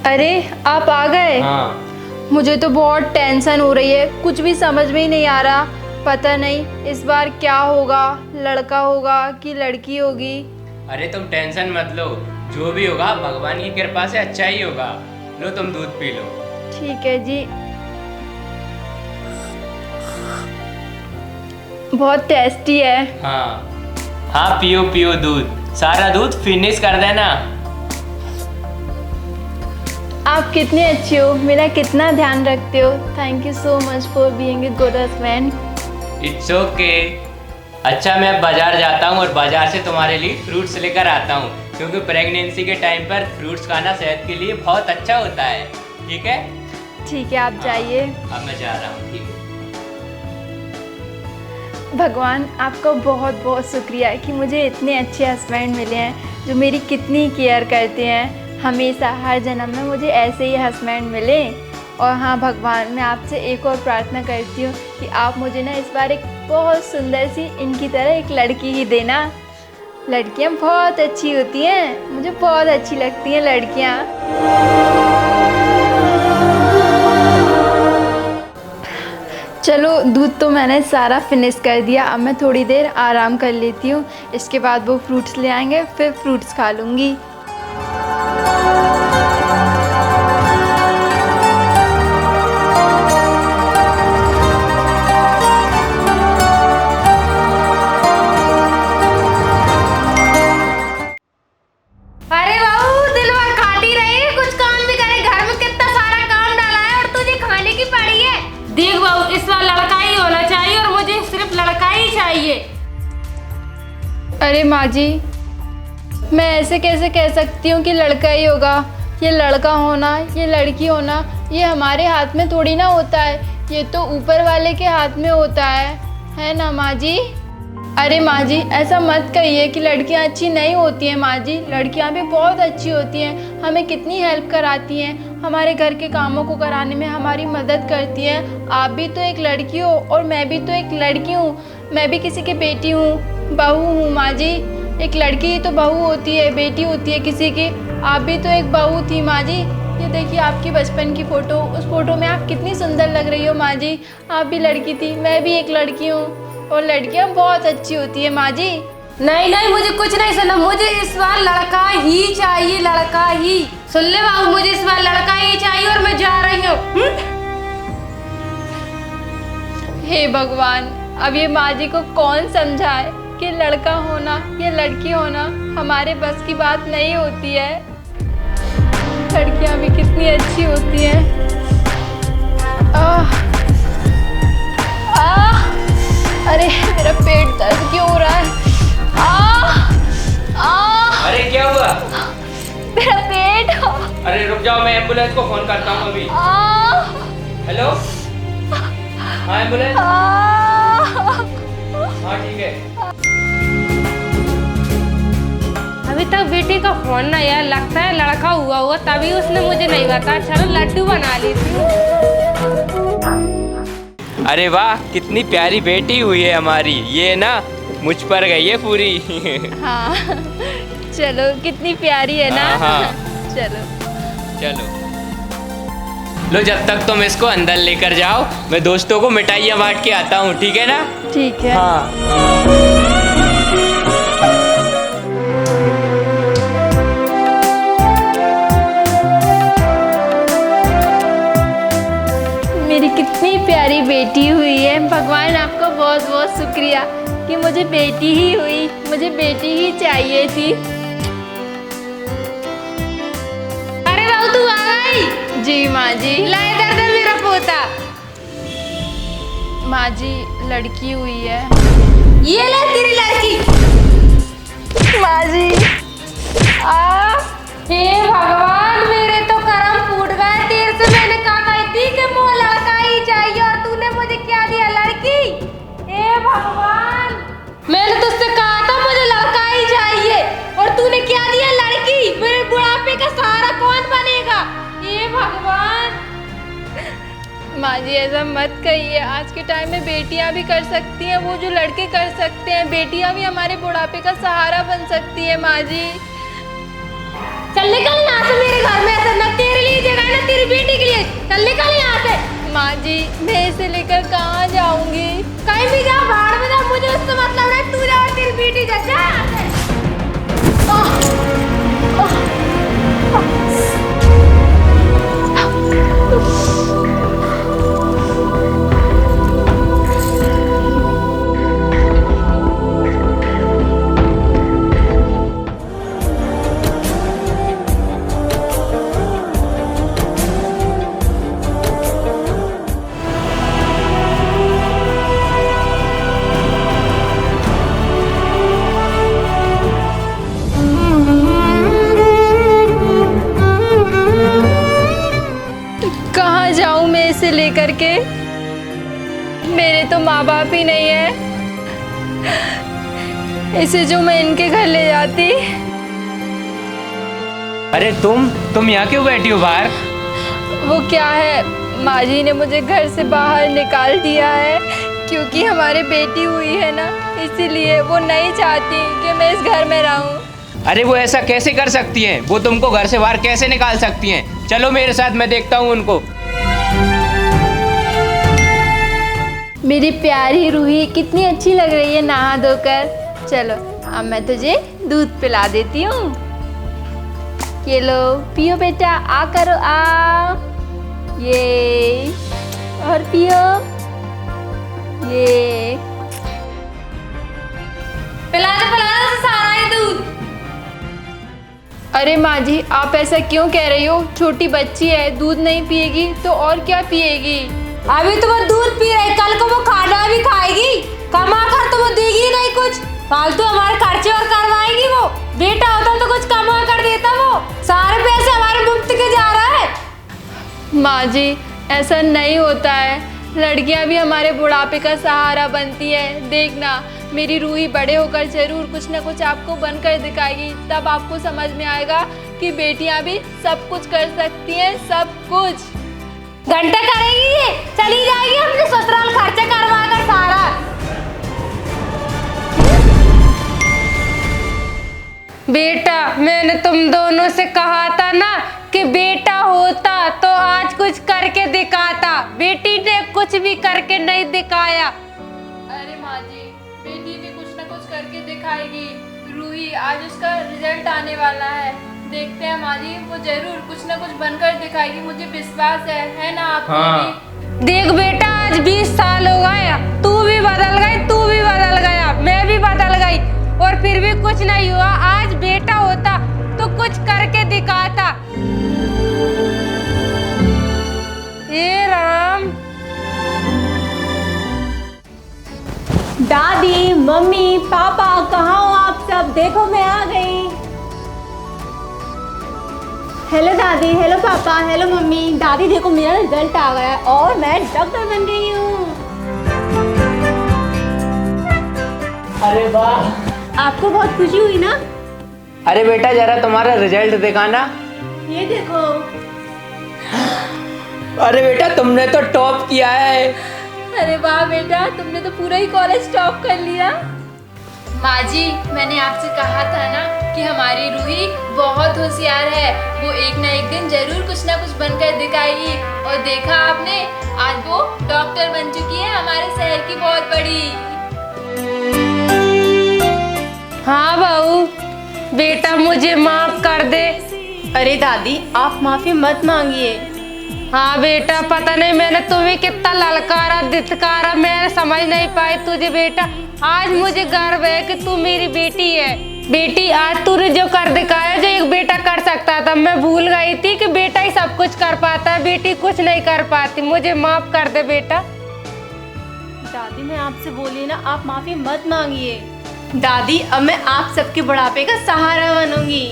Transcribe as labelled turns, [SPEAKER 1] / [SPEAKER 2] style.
[SPEAKER 1] अरे आप आ गए।
[SPEAKER 2] हाँ।
[SPEAKER 1] मुझे तो बहुत टेंशन हो रही है, कुछ भी समझ में ही नहीं आ रहा। पता नहीं इस बार क्या होगा, लड़का होगा कि लड़की होगी।
[SPEAKER 2] अरे तुम टेंशन मत लो, जो भी होगा भगवान की कृपा से अच्छा ही होगा। लो तुम दूध पी लो।
[SPEAKER 1] ठीक है जी। बहुत टेस्टी है।
[SPEAKER 2] हाँ हाँ, पियो पियो दूध, सारा दूध फिनिश कर देना।
[SPEAKER 1] आप कितने अच्छे हो, मेरा कितना ध्यान रखते हो। Thank you so much for being a good husband.
[SPEAKER 2] It's okay. अच्छा, मैं अब बाजार जाता हूँ और बाजार से तुम्हारे लिए फ्रूट्स लेकर आता हूँ, क्योंकि प्रेगनेंसी के टाइम पर फ्रूट्स खाना सेहत के लिए बहुत अच्छा होता है। ठीक है?
[SPEAKER 1] ठीक है, आप जाइए।
[SPEAKER 2] अब मैं जा रहा हूँ। ठीक है।
[SPEAKER 1] भगवान आपका बहुत बहुत शुक्रिया है कि मुझे इतने अच्छे हस्बैंड मिले हैं जो मेरी कितनी केयर करते हैं। हमेशा हर जन्म में मुझे ऐसे ही हस्बैंड मिले। और हाँ भगवान, मैं आपसे एक और प्रार्थना करती हूँ कि आप मुझे ना इस बार एक बहुत सुंदर सी इनकी तरह एक लड़की ही देना। लड़कियाँ बहुत अच्छी होती हैं, मुझे बहुत अच्छी लगती हैं लड़कियाँ। चलो, दूध तो मैंने सारा फिनिश कर दिया। अब मैं थोड़ी देर आराम कर लेती हूँ, इसके बाद वो फ्रूट्स ले आएंगे, फिर फ्रूट्स खा लूँगी।
[SPEAKER 3] अरे बाबू, दिल भर खाती रही, कुछ काम भी करे। घर में कितना सारा काम डाला है और तुझे खाने की पड़ी है। देख बाबू, इस बार लड़का ही होना चाहिए और मुझे सिर्फ लड़का ही चाहिए।
[SPEAKER 1] अरे माँ जी, मैं ऐसे कैसे कह सकती हूँ कि लड़का ही होगा। ये लड़का होना, ये लड़की होना, ये हमारे हाथ में थोड़ी ना होता है। ये तो ऊपर वाले के हाथ में होता है ना माँ जी? अरे माँ जी, ऐसा मत कहिए कि लड़कियाँ अच्छी नहीं होती हैं। माँ जी, लड़कियाँ भी बहुत अच्छी होती हैं, हमें कितनी हेल्प कराती हैं, हमारे घर के कामों को कराने में हमारी मदद करती हैं। आप भी तो एक लड़की हो और मैं भी तो एक लड़की हूँ। मैं भी किसी की बेटी हूँ, बहू हूँ। माँ जी, एक लड़की ही तो बहू होती है, बेटी होती है किसी की। आप भी तो एक बहू थी माँ जी। ये देखिए आपकी बचपन की फ़ोटो, उस फोटो में आप कितनी सुंदर लग रही हो माँ जी। आप भी लड़की थी, मैं भी एक लड़की हूँ, और लड़कियां बहुत अच्छी होती है माँ जी।
[SPEAKER 3] नहीं नहीं, मुझे कुछ नहीं सुना। मुझे इस बार लड़का ही चाहिए, लड़का ही। सुन ले बाबू, मुझे इस बार लड़का ही चाहिए और मैं जा रही हूँ।
[SPEAKER 1] हे भगवान, अब ये माँ जी को कौन समझाए कि लड़का होना या लड़की होना हमारे बस की बात नहीं होती है। लड़कियां भी कितनी अच्छी होती हैं। अरे मेरा पेट दर्द क्यों हो रहा है?
[SPEAKER 2] अरे क्या हुआ?
[SPEAKER 1] मेरा पेट।
[SPEAKER 2] अरे रुक जाओ, मैं एम्बुलेंस को फोन करता हूँ अभी। हेलो, हाँ एम्बुलेंस। हाँ ठीक है।
[SPEAKER 3] अभी तक बेटी का फोन नहीं आया, लगता है लड़का हुआ हुआ, तभी उसने मुझे नहीं बताया। चलो लड्डू बना लेती हूँ।
[SPEAKER 2] अरे वाह, कितनी प्यारी बेटी हुई है हमारी। ये ना मुझ पर गई है पूरी।
[SPEAKER 1] हाँ चलो, कितनी प्यारी है ना।
[SPEAKER 2] हाँ।
[SPEAKER 1] चलो
[SPEAKER 2] चलो लो, जब तक तुम इसको अंदर लेकर जाओ, मैं दोस्तों को मिठाइयाँ बांट के आता हूँ। ठीक है ना?
[SPEAKER 1] ठीक है।
[SPEAKER 2] हाँ।
[SPEAKER 1] मेरी कितनी प्यारी बेटी हुई है। भगवान आपका बहुत बहुत शुक्रिया कि मुझे बेटी ही हुई, मुझे बेटी ही चाहिए थी।
[SPEAKER 3] अरे बाबू, तू आ गई?
[SPEAKER 1] जी माँ जी।
[SPEAKER 3] ला इधर दे मेरा पोता।
[SPEAKER 1] माँ जी, लड़की हुई है।
[SPEAKER 3] ये ले तेरी लड़की।
[SPEAKER 1] माँ जी।
[SPEAKER 3] हे भगवान, मेरे तो करम फूट गए। तेरे से मैंने कहा कही थी कि मुझे लड़का ही चाहिए और तूने मुझे क्या दिया, लड़की? हे भगवान, मैंने तुझसे कहा था मुझे लड़का ही चाहिए और तूने क्या दिया, लड़की? मेरे बुढ़ापे का सहारा कौन बनेगा? हे भगवान।
[SPEAKER 1] माँ जी, ऐसा मत कहिए। आज के टाइम में बेटियां भी कर सकती हैं वो जो लड़के कर सकते हैं। बेटियां भी हमारे बुढ़ापे का सहारा बन सकती है माँ जी।
[SPEAKER 3] चल निकल ना से मेरे घर में, ऐसा न तेरे लिए ना तेरी बेटी के लिए। चल निकल यहाँ से।
[SPEAKER 1] माँ जी मैं इसे लेकर कहाँ जाऊंगी?
[SPEAKER 3] कहीं भी जा, बाहर में जा, मुझे उससे मतलब नहीं। तू जा और तेरी बेटी जा, जा यहाँ से।
[SPEAKER 1] कहाँ जाऊँ मैं इसे लेकर के? मेरे तो माँ बाप ही नहीं है। इसे जो मैं इनके घर ले जाती।
[SPEAKER 2] अरे तुम यहाँ क्यों बैठी हो बाहर?
[SPEAKER 1] वो क्या है, माँ जी ने मुझे घर से बाहर निकाल दिया है क्योंकि हमारी बेटी हुई है ना, इसीलिए वो नहीं चाहती कि मैं इस घर में रहूं।
[SPEAKER 2] अरे वो ऐसा कैसे कर सकती हैं? वो तुमको घर से बाहर कैसे निकाल सकती हैं? चलो मेरे साथ, मैं देखता हूँ उनको।
[SPEAKER 1] मेरी प्यारी रूही कितनी अच्छी लग रही है नहा धोकर। चलो अब मैं तुझे दूध पिला देती हूँ। ये लो पियो बेटा, आ करो आ। ये और पियो। ये
[SPEAKER 3] पिला दे सारा ही दूध।
[SPEAKER 1] अरे माँ जी आप ऐसा क्यों कह रही हो? छोटी बच्ची है, दूध नहीं पिएगी तो और क्या पिएगी?
[SPEAKER 3] अभी तो वो दूध पी रही, कल को वो खाना भी खाएगी। कमा कर तो वो देगी ही नहीं कुछ, फालतू हमारे खर्चे और करवाएगी। वो बेटा होता तो कुछ कमा कर देता। वो सारे पैसे हमारे मुफ्त के जा रहा है।
[SPEAKER 1] माँ जी ऐसा नहीं होता है, लड़कियाँ भी हमारे बुढ़ापे का सहारा बनती है। देखना मेरी रूही बड़े होकर जरूर कुछ न कुछ आपको बनकर दिखाएगी, तब आपको समझ में आएगा कि बेटियाँ भी सब कुछ कर सकती हैं, सब कुछ।
[SPEAKER 3] घंटा करेगी ये, चली जाएगी हमने ससुराल खर्चा करवा कर सारा। बेटा मैंने तुम दोनों से कहा था ना कि बेटा होता तो आज कुछ करके दिखाता। बेटी ने कुछ भी करके नहीं दिखाया।
[SPEAKER 1] अरे माँ जी बेटी भी कुछ न कुछ करके दिखाएगी। रूही आज उसका रिजल्ट आने वाला है, देखते हैं माँ जी, वो जरूर कुछ न कुछ बनकर दिखाएगी, मुझे विश्वास है ना आपको?
[SPEAKER 2] हाँ।
[SPEAKER 3] देख बेटा आज 20 साल हो गए, तू भी बदल गई, तू भी बदल गया, मैं भी बदल गई, और फिर भी कुछ नहीं हुआ। आज बेटा होता तो कुछ करके दिखाता। हे राम।
[SPEAKER 4] दादी, मम्मी, पापा कहाँ हो आप सब? देखो मैं आ गई। हेलो दादी, हेलो पापा, हेलो मम्मी। दादी देखो मेरा रिजल्ट आ गया है और मैं डॉक्टर बन गई हूँ।
[SPEAKER 2] अरे वाह,
[SPEAKER 4] आपको बहुत खुशी हुई ना?
[SPEAKER 2] अरे बेटा जरा तुम्हारा रिजल्ट दिखाना।
[SPEAKER 4] ये देखो।
[SPEAKER 2] अरे बेटा तुमने तो टॉप किया है।
[SPEAKER 1] अरे वाह बेटा, तुमने तो पूरा ही कॉलेज टॉप कर लिया। माँ जी मैंने आपसे कहा था ना कि हमारी रूही बहुत होशियार है, वो एक ना एक दिन जरूर कुछ ना कुछ बनकर दिखाएगी। और देखा आपने, आज वो डॉक्टर बन चुकी है, हमारे शहर की बहुत बड़ी।
[SPEAKER 3] हाँ बहू, बेटा मुझे माफ कर दे।
[SPEAKER 4] अरे दादी आप माफी मत मांगिए।
[SPEAKER 3] हाँ बेटा, पता नहीं मैंने तुम्हें कितना ललकारा धित्कारा, मैं समझ नहीं पाई तुझे। बेटा आज मुझे गर्व है कि तू मेरी बेटी है। बेटी आज तूने जो कर दिखाया जो एक बेटा कर सकता था, मैं भूल गई थी कि बेटा ही सब कुछ कर पाता है, बेटी कुछ नहीं कर पाती। मुझे माफ कर दे बेटा।
[SPEAKER 4] दादी मैं आपसे बोली ना, आप माफी मत मांगिए। दादी अब मैं आप सबके बुढ़ापे का सहारा बनूंगी।